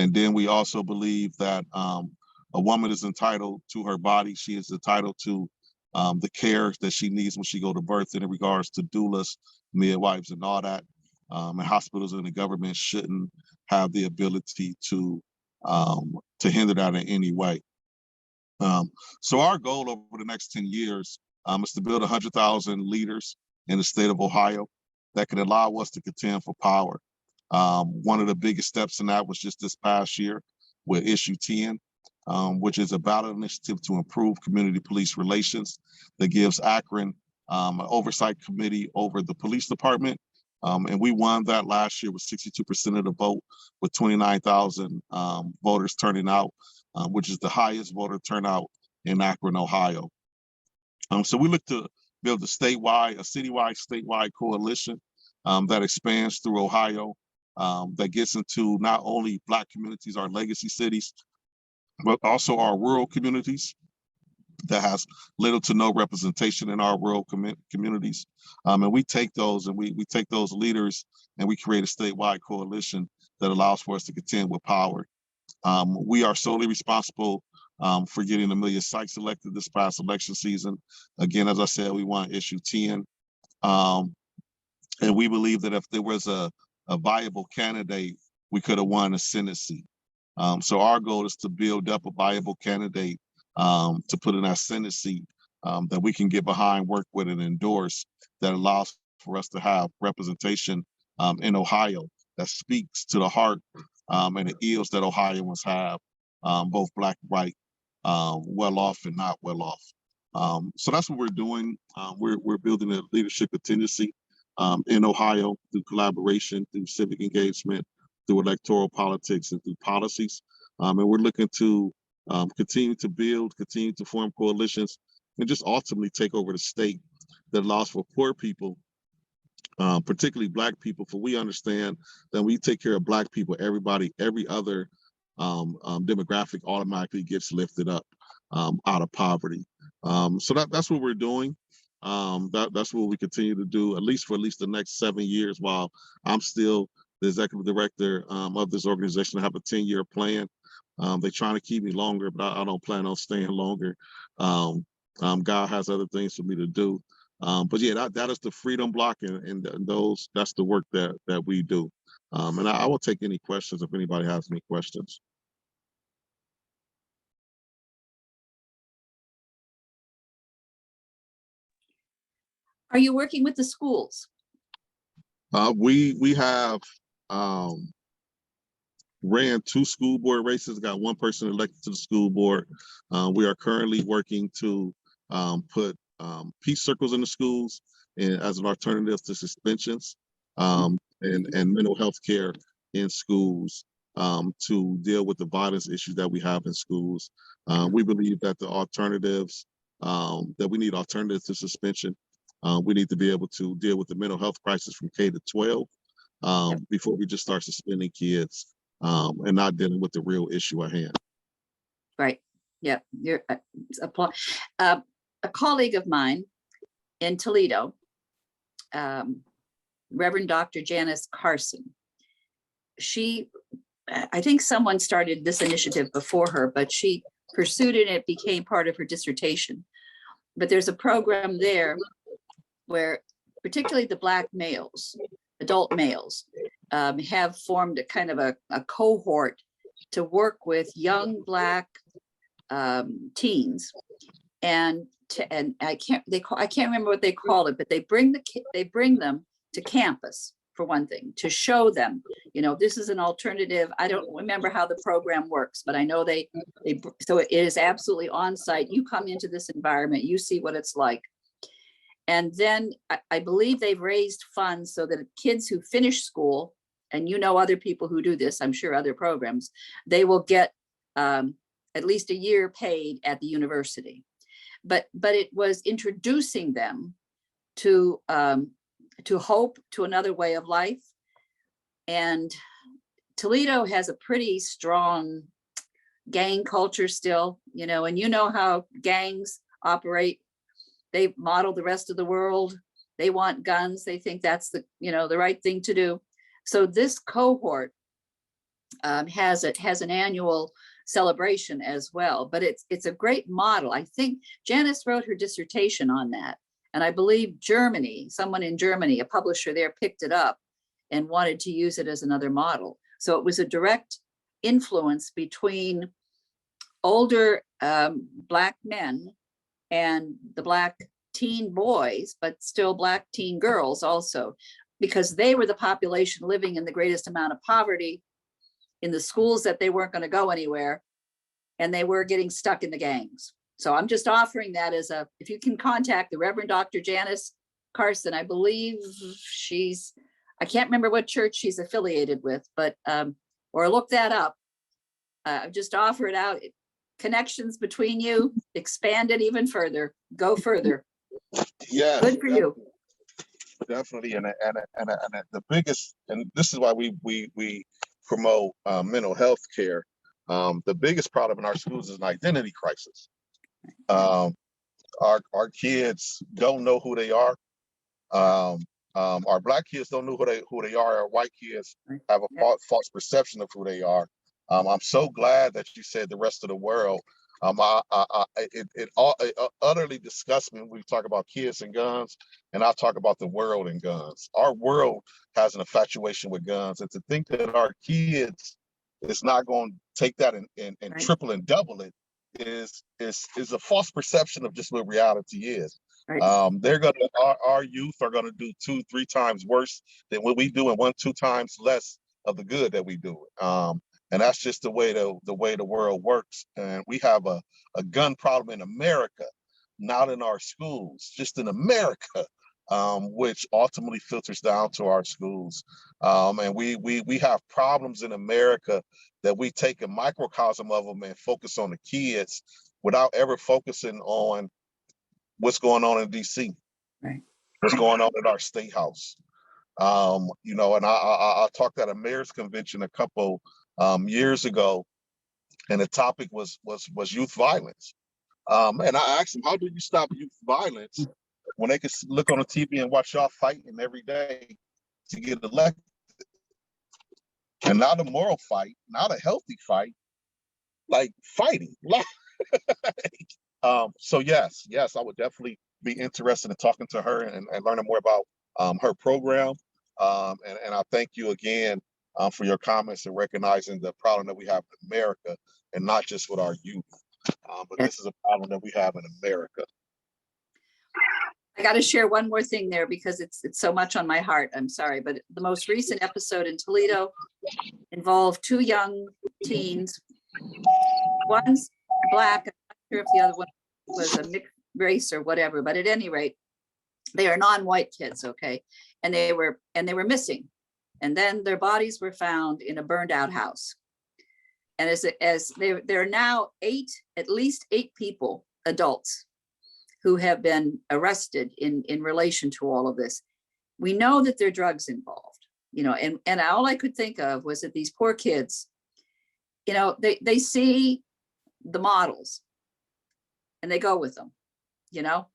And then we also believe that a woman is entitled to her body. She is entitled to the care that she needs when she go to birth in regards to doulas, midwives, and all that. And hospitals and the government shouldn't have the ability to hinder that in any way. So our goal over the next 10 years is to build 100,000 leaders in the state of Ohio that can allow us to contend for power. One of the biggest steps in that was just this past year with Issue 10, which is a ballot initiative to improve community police relations that gives Akron an oversight committee over the police department. And we won that last year with 62% of the vote, with 29,000 voters turning out, which is the highest voter turnout in Akron, Ohio. So we look to build a statewide coalition that expands through Ohio, that gets into not only Black communities, our legacy cities, but also our rural communities that has little to no representation in our rural communities. And we take those and we take those leaders and we create a statewide coalition that allows for us to contend with power. We are solely responsible for getting Amelia Sykes elected this past election season. Again, as I said, we won Issue 10. And we believe that if there was a viable candidate, we could have won a Senate seat. So our goal is to build up a viable candidate to put in that Senate seat that we can get behind, work with, and endorse, that allows for us to have representation in Ohio that speaks to the heart and the ills that Ohioans have, both Black, white, well off and not well off. So that's what we're doing. We're building a leadership contingency in Ohio through collaboration, through civic engagement, through electoral politics, and through policies. And we're looking to continue to build, continue to form coalitions, and just ultimately take over the state that allows for poor people, particularly Black people, for we understand that when you take care of Black people, every other demographic automatically gets lifted up out of poverty. So that's what we're doing. That's what we continue to do, at least for the next 7 years, while I'm still the executive director of this organization. I have a 10-year plan. They're trying to keep me longer, but I don't plan on staying longer. God has other things for me to do. But yeah, that is the Freedom Block, and that's the work that we do. And I will take any questions if anybody has any questions. Are you working with the schools? We have ran 2 school board races, got 1 person elected to the school board. We are currently working to put peace circles in the schools and as an alternative to suspensions, and mental health care in schools to deal with the violence issues that we have in schools. We believe that the alternatives, that we need alternatives to suspension. We need to be able to deal with the mental health crisis from K to 12 before we just start suspending kids and not dealing with the real issue at hand. Right. Yeah. You're a colleague of mine in Toledo, Reverend Dr. Janice Carson. I think someone started this initiative before her, but she pursued it and it became part of her dissertation. But there's a program there where particularly the Black males, adult males, have formed a kind of a cohort to work with young Black teens, and I can't remember what they call it, but they bring them to campus, for one thing, to show them, this is an alternative. I don't remember how the program works, but I know so it is absolutely on site. You come into this environment, you see what it's like. And then I believe they've raised funds so that kids who finish school, and other people who do this, I'm sure other programs, they will get at least a year paid at the university. But it was introducing them to hope, to another way of life. And Toledo has a pretty strong gang culture still, and how gangs operate. They model the rest of the world. They want guns. They think that's the right thing to do. So this cohort has an annual celebration as well. But it's a great model. I think Janice wrote her dissertation on that, and I believe Germany, someone in Germany, a publisher there, picked it up and wanted to use it as another model. So it was a direct influence between older Black men and the Black teen boys, but still Black teen girls also, because they were the population living in the greatest amount of poverty, in the schools that they weren't going to go anywhere, and they were getting stuck in the gangs. So I'm just offering that as a, if you can contact the Reverend Dr. Janice Carson, I believe I can't remember what church she's affiliated with, but, or look that up. Just offer it out. Connections between you, expand it even further, go further. Yeah, good for you. Definitely. And the biggest, and this is why we promote mental health care. The biggest problem in our schools is an identity crisis. Our kids don't know who they are. Our Black kids don't know who they are. Our white kids have a false perception of who they are. I'm so glad that you said the rest of the world. It utterly disgusts me when we talk about kids and guns, and I talk about the world and guns. Our world has an infatuation with guns, and to think that our kids is not going to take that and triple and double it is a false perception of just what reality is. Right. Our youth are gonna do 2-3 times worse than what we do, and 1-2 times less of the good that we do. And that's just the way the world works. And we have a gun problem in America, not in our schools, just in America, which ultimately filters down to our schools. And we have problems in America that we take a microcosm of them and focus on the kids without ever focusing on what's going on in DC, right, what's going on at our state house. You know, and I talked at a mayor's convention a couple years ago, and the topic was youth violence. And I asked them, how do you stop youth violence when they can look on the TV and watch y'all fighting every day to get elected? And not a moral fight, not a healthy fight, like fighting. So yes, I would definitely be interested in talking to her and learning more about her program. And I thank you again for your comments and recognizing the problem that we have in America, and not just with our youth, but this is a problem that we have in America. I got to share one more thing there because it's so much on my heart. I'm sorry, but the most recent episode in Toledo involved 2 young teens. One's Black. I'm not sure if the other one was a mixed race or whatever, but at any rate, they are non-white kids, okay? And they were missing. And then their bodies were found in a burned out house. And as there are now at least eight people, adults, who have been arrested in relation to all of this. We know that there are drugs involved, you know, and all I could think of was that these poor kids, you know, they see the models and they go with them, you know,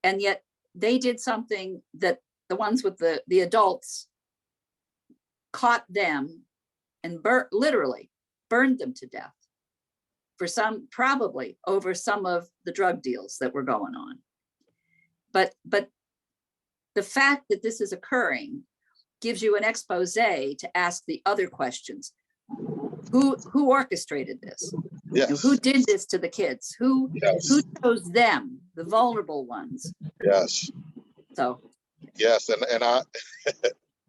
and yet they did something that the ones with the adults caught them and literally burned them to death. For some, probably over some of the drug deals that were going on. But the fact that this is occurring gives you an expose to ask the other questions. Who orchestrated this? Yes. Who did this to the kids? Who chose them, the vulnerable ones? Yes. So. Yes, and I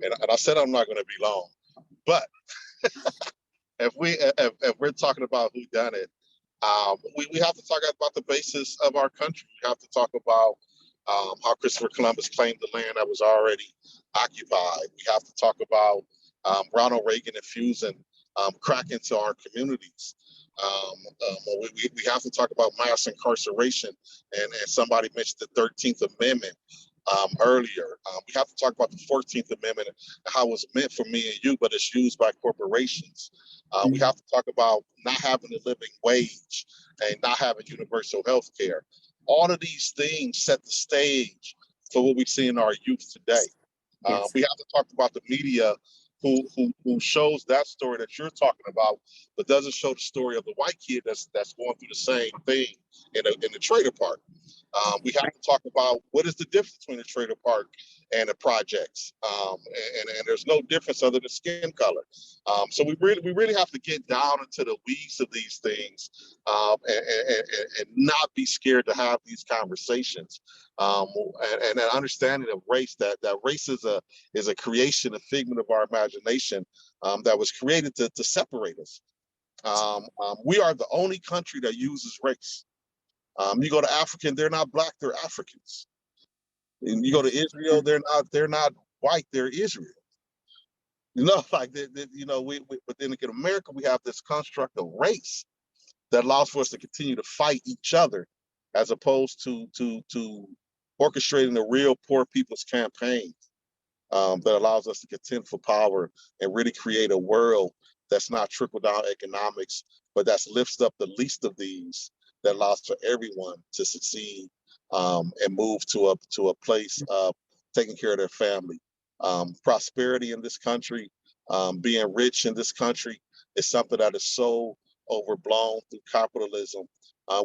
and I said I'm not going to be long, but if we're talking about who done it, we have to talk about the basis of our country. We have to talk about how Christopher Columbus claimed the land that was already occupied. We have to talk about Ronald Reagan infusing crack into our communities. We have to talk about mass incarceration, and somebody mentioned the 13th Amendment earlier. We have to talk about the 14th Amendment and how it's meant for me and you, but it's used by corporations. We have to talk about not having a living wage and not having universal health care. All of these things set the stage for what we see in our youth today. Yes. We have to talk about the media who shows that story that you're talking about, but doesn't show the story of the white kid that's going through the same thing in the trailer park. We have to talk about what is the difference between the trailer park and the projects, and there's no difference other than skin color. So we really have to get down into the weeds of these things, and not be scared to have these conversations, and an understanding of race, that race is a creation, a figment of our imagination, that was created to separate us. We are the only country that uses race. You go to African, they're not black, they're Africans. And you go to Israel, they're not white, they're Israel. You know, like you know, but then in America, we have this construct of race that allows for us to continue to fight each other, as opposed to orchestrating the real poor people's campaign, that allows us to contend for power and really create a world that's not trickle down economics, but that's lifts up the least of these, that allows for everyone to succeed, and move to a place of taking care of their family. Prosperity in this country, being rich in this country, is something that is so overblown through capitalism,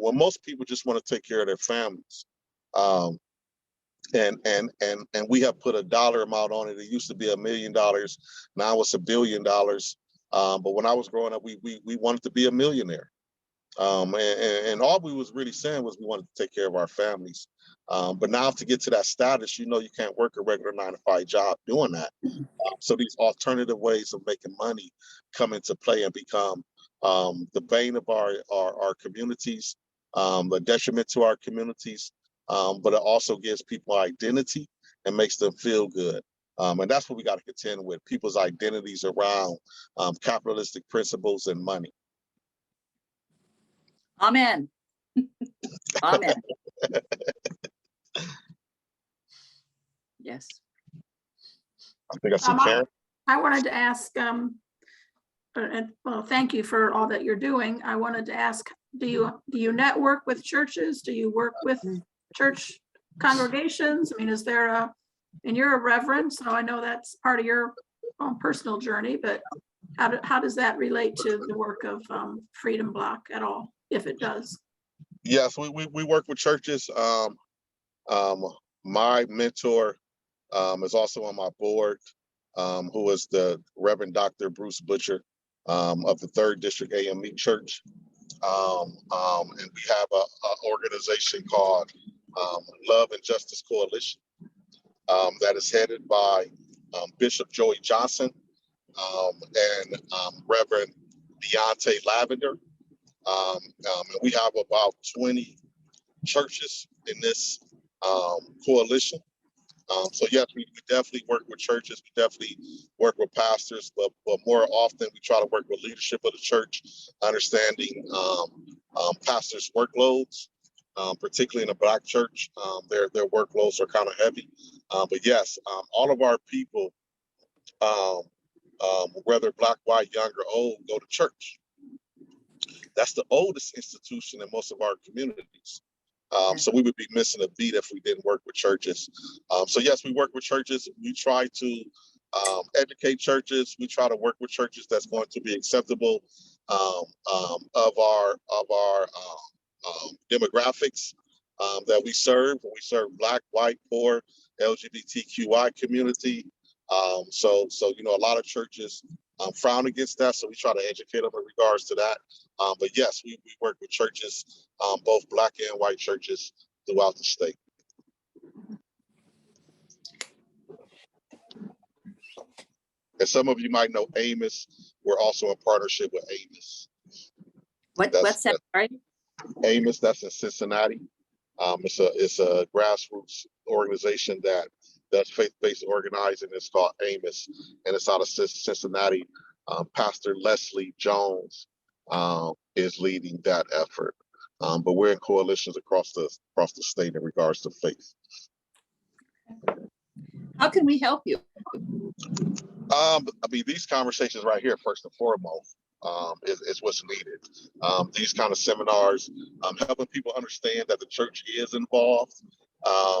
when most people just want to take care of their families. Um, and we have put a dollar amount on it. It used to be $1 million, now it's $1 billion. But when I was growing up, we wanted to be a millionaire. And all we was really saying was we wanted to take care of our families. But now to get to that status, you know, you can't work a regular 9-to-5 job doing that. So these alternative ways of making money come into play and become the bane of our communities, a detriment to our communities, but it also gives people identity and makes them feel good. And that's what we got to contend with, people's identities around capitalistic principles and money. Amen. Amen. Yes. I think I see Karen. I wanted to ask, well, thank you for all that you're doing. I wanted to ask, do you network with churches? Do you work with church congregations? I mean, is there and you're a reverend, so I know that's part of your own personal journey, but how does that relate to the work of Freedom BLOC at all, if it does? Yes, we work with churches. My mentor is also on my board, who is the Reverend Dr. Bruce Butcher, of the 3rd District AME Church. And we have a organization called Love and Justice Coalition, that is headed by Bishop Joey Johnson, and Reverend Deontay Lavender. And we have about 20 churches in this coalition. So yes, we definitely work with churches. We definitely work with pastors, but more often we try to work with leadership of the church, understanding pastors' workloads, particularly in a Black church. Their workloads are kind of heavy. But yes, all of our people, whether Black, white, young, or old, go to church. That's the oldest institution in most of our communities. So we would be missing a beat if we didn't work with churches. So yes, we work with churches. We try to educate churches. We try to work with churches that's going to be acceptable of our demographics that we serve. We serve Black, white, poor, LGBTQI community. So you know, a lot of churches frown against that. So we try to educate them in regards to that. But yes, we work with churches, both Black and white churches throughout the state. And some of you might know Amos. We're also in partnership with Amos. What's that? Sorry? Amos, that's in Cincinnati. It's a grassroots organization that does faith-based organizing. It's called Amos, and it's out of Cincinnati. Pastor Leslie Jones is leading that effort. But we're in coalitions across the state in regards to faith. How can we help you? I mean, these conversations right here, first and foremost, is what's needed. These kind of seminars, helping people understand that the church is involved.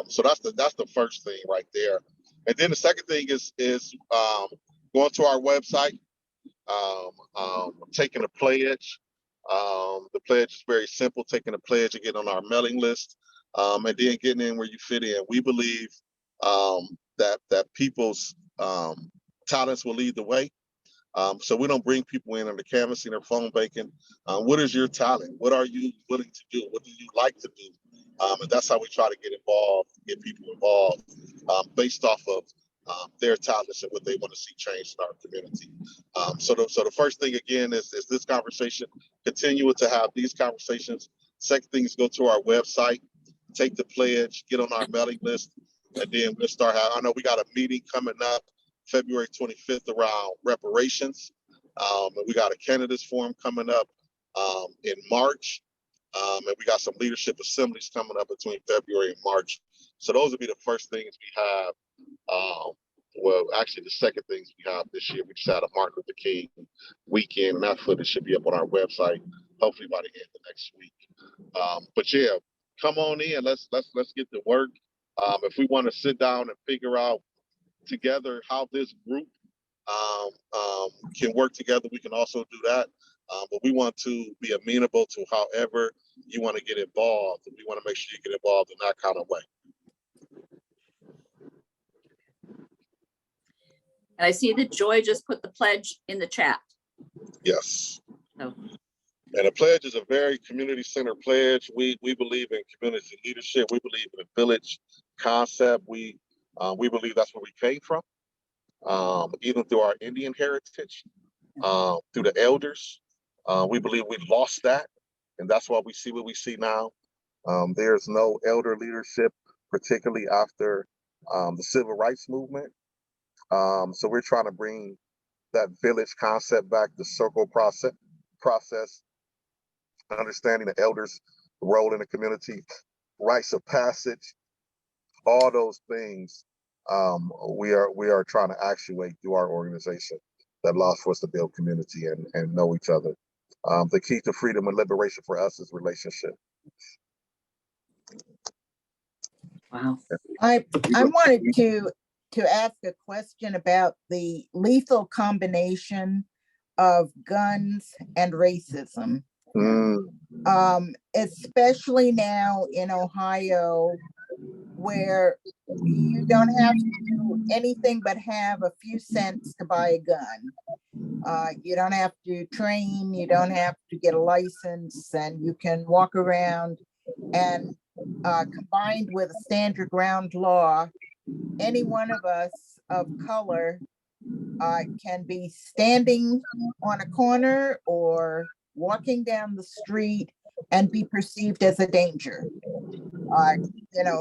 So that's the first thing right there. And then the second thing is going to our website, taking a pledge. The pledge is very simple, taking a pledge and getting on our mailing list, and then getting in where you fit in. We believe that people's talents will lead the way. So we don't bring people in under canvassing or phone banking. What is your talent? What are you willing to do? What do you like to do? And that's how we try to get involved, get people involved based off of their talents and what they want to see changed in our community. So the first thing again is this conversation. Continue to have these conversations. Second thing is go to our website, take the pledge, get on our mailing list, and then we'll start. I know we got a meeting coming up February 25th around reparations. And we got a candidates forum coming up in March. And we got some leadership assemblies coming up between February and March. So those will be the first things we have. Well, actually, the second things we have this year, we just had a Martin Luther King weekend, and that footage should be up on our website, hopefully by the end of next week. But yeah, come on in. Let's get to work. If we want to sit down and figure out together how this group can work together, we can also do that. But we want to be amenable to however you want to get involved. And we want to make sure you get involved in that kind of way. And I see that Joy just put the pledge in the chat. Yes. Oh. And the pledge is a very community-centered pledge. We believe in community leadership. We believe in a village concept. We believe that's where we came from, even through our Indian heritage, through the elders. We believe we lost that, and that's why we see what we see now. There's no elder leadership, particularly after the civil rights movement. So we're trying to bring that village concept back, the circle process, understanding the elders' role in the community, rites of passage, all those things. We are trying to actuate through our organization that allows for us to build community and know each other. The key to freedom and liberation for us is relationship. Wow. I wanted to ask a question about the lethal combination of guns and racism. Especially now in Ohio, where you don't have to do anything but have a few cents to buy a gun. You don't have to train, you don't have to get a license, and you can walk around, and combined with a stand your ground law, any one of us of color can be standing on a corner or walking down the street and be perceived as a danger.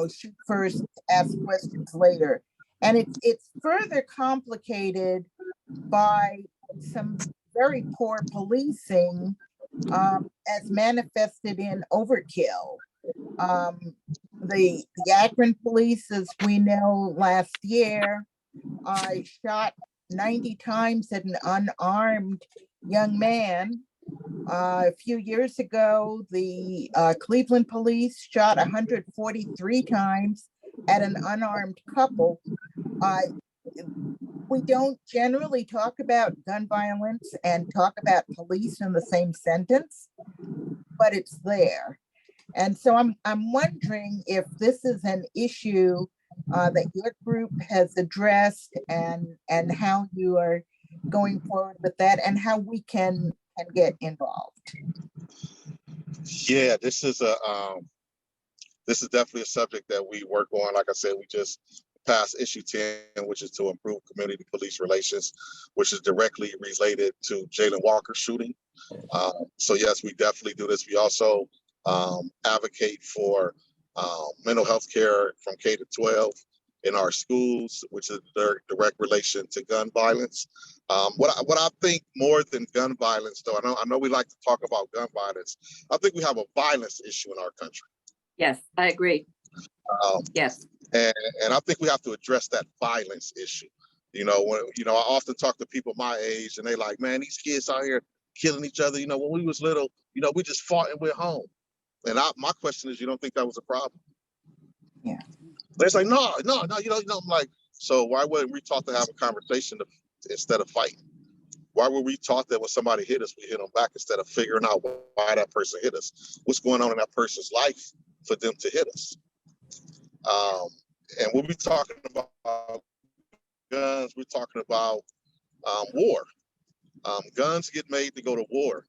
Shoot first, ask questions later. And it's further complicated by some very poor policing as manifested in overkill. The Akron police, as we know, last year shot 90 times at an unarmed young man. A few years ago, the Cleveland police shot 143 times at an unarmed couple. We don't generally talk about gun violence and talk about police in the same sentence, but it's there. And so I'm wondering if this is an issue that your group has addressed, and how you are going forward with that, and how we can get involved. Yeah, this is definitely a subject that we work on. Like I said, we just passed issue 10, which is to improve community police relations, which is directly related to Jayland Walker's shooting. So yes, we definitely do this. We also advocate for mental health care from K to 12 in our schools, which is their direct relation to gun violence. What I think more than gun violence, though, I know we like to talk about gun violence. I think we have a violence issue in our country. Yes, I agree. Yes. And I think we have to address that violence issue. I often talk to people my age, and they like, man, these kids out here killing each other. When we was little, we just fought and went home. And my question is, you don't think that was a problem? Yeah. They're like, no, you know, I'm like, so why wouldn't we talk to have a conversation instead of fighting? Why were we taught that when somebody hit us, we hit them back instead of figuring out why that person hit us? What's going on in that person's life for them to hit us? And when we're talking about guns, we're talking about war. Guns get made to go to war,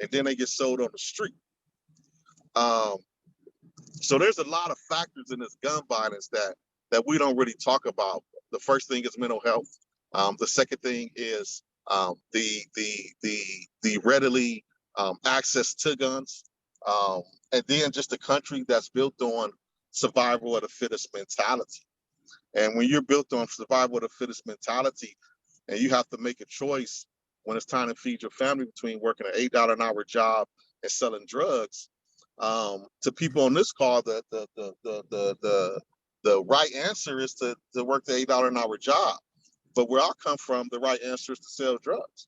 and then they get sold on the street. So there's a lot of factors in this gun violence that we don't really talk about. The first thing is mental health. The second thing is the readily access to guns, and then just a country that's built on survival of the fittest mentality. And when you're built on survival of the fittest mentality, and you have to make a choice when it's time to feed your family between working an $8 an hour job and selling drugs, to people on this call, the right answer is to work the $8 an hour job. But where I come from, the right answer is to sell drugs.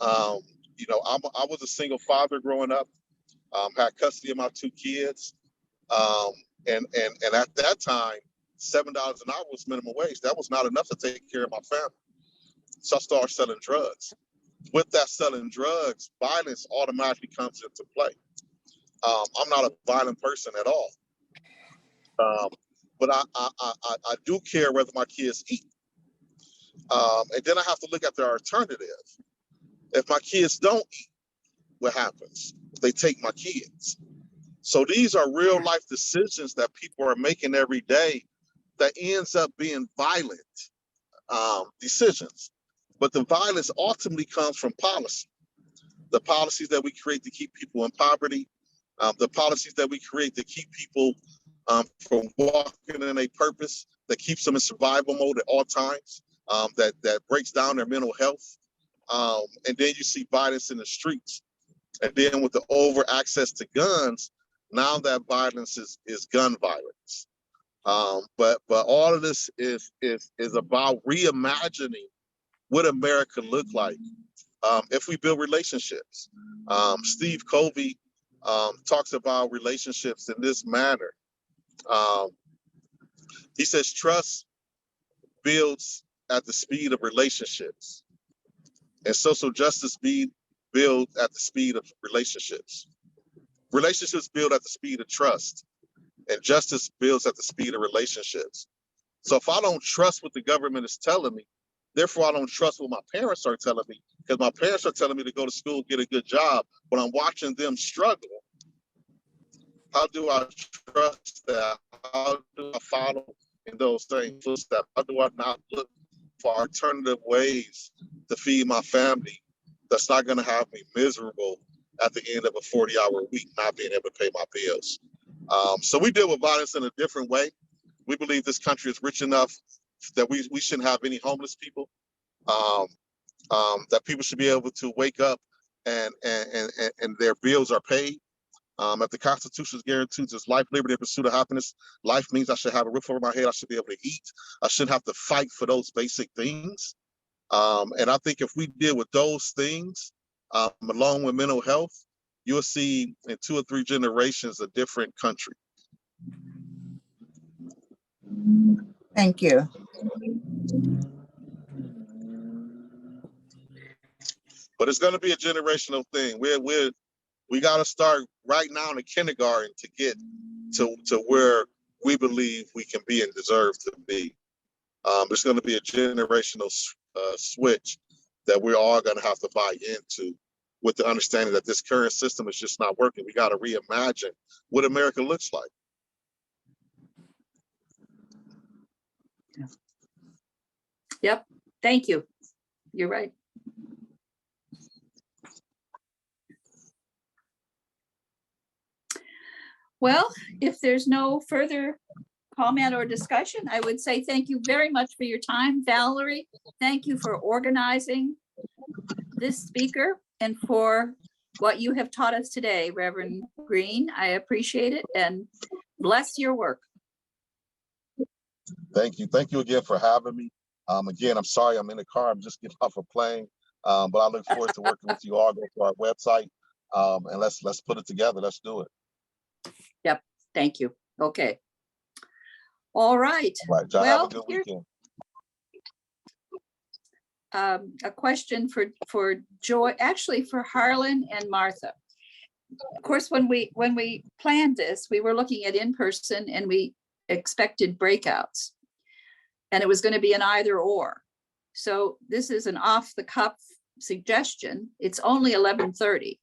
You know, I was a single father growing up, had custody of my 2 kids, and at that time, $7 an hour was minimum wage. That was not enough to take care of my family. So I started selling drugs. With that selling drugs, violence automatically comes into play. I'm not a violent person at all, but I do care whether my kids eat. And then I have to look at the alternative. If my kids don't eat, what happens? They take my kids. So these are real life decisions that people are making every day that ends up being violent decisions. But the violence ultimately comes from policy. The policies that we create to keep people in poverty, the policies that we create to keep people from walking in a purpose that keeps them in survival mode at all times, that breaks down their mental health. And then you see violence in the streets. And then with the over access to guns, now that violence is gun violence. But all of this is about reimagining what America looked like if we build relationships. Steve Covey talks about relationships in this manner. He says trust builds at the speed of relationships, and social justice build at the speed of relationships. Relationships build at the speed of trust, and justice builds at the speed of relationships. So if I don't trust what the government is telling me, therefore I don't trust what my parents are telling me, because my parents are telling me to go to school, get a good job, but I'm watching them struggle. How do I trust that? How do I follow in those same footsteps? How do I not look for alternative ways to feed my family that's not going to have me miserable at the end of a 40-hour week, not being able to pay my bills? So we deal with violence in a different way. We believe this country is rich enough that we shouldn't have any homeless people, that people should be able to wake up and their bills are paid. If the Constitution guarantees us life, liberty, and pursuit of happiness, life means I should have a roof over my head. I should be able to eat. I shouldn't have to fight for those basic things. And I think if we deal with those things, along with mental health, you'll see in 2 or 3 generations a different country. Thank you. But it's going to be a generational thing. We got to start right now in the kindergarten to get to where we believe we can be and deserve to be. There's going to be a generational switch that we're all going to have to buy into, with the understanding that this current system is just not working. We got to reimagine what America looks like. Yep. Thank you. You're right. Well, if there's no further comment or discussion, I would say thank you very much for your time, Valerie. Thank you for organizing this speaker and for what you have taught us today, Reverend Greene. I appreciate it and bless your work. Thank you. Thank you again for having me. Again, I'm sorry I'm in the car. I'm just getting off a plane, but I look forward to working with you all. Go to our website and let's put it together. Let's do it. Yep. Thank you. Okay. All right. All right, John, have a good weekend. a question for Joy, actually for Harlan and Martha. Of course, when we planned this, we were looking at in-person and we expected breakouts. And it was going to be an either or. So this is an off the cuff suggestion. It's only 11:30.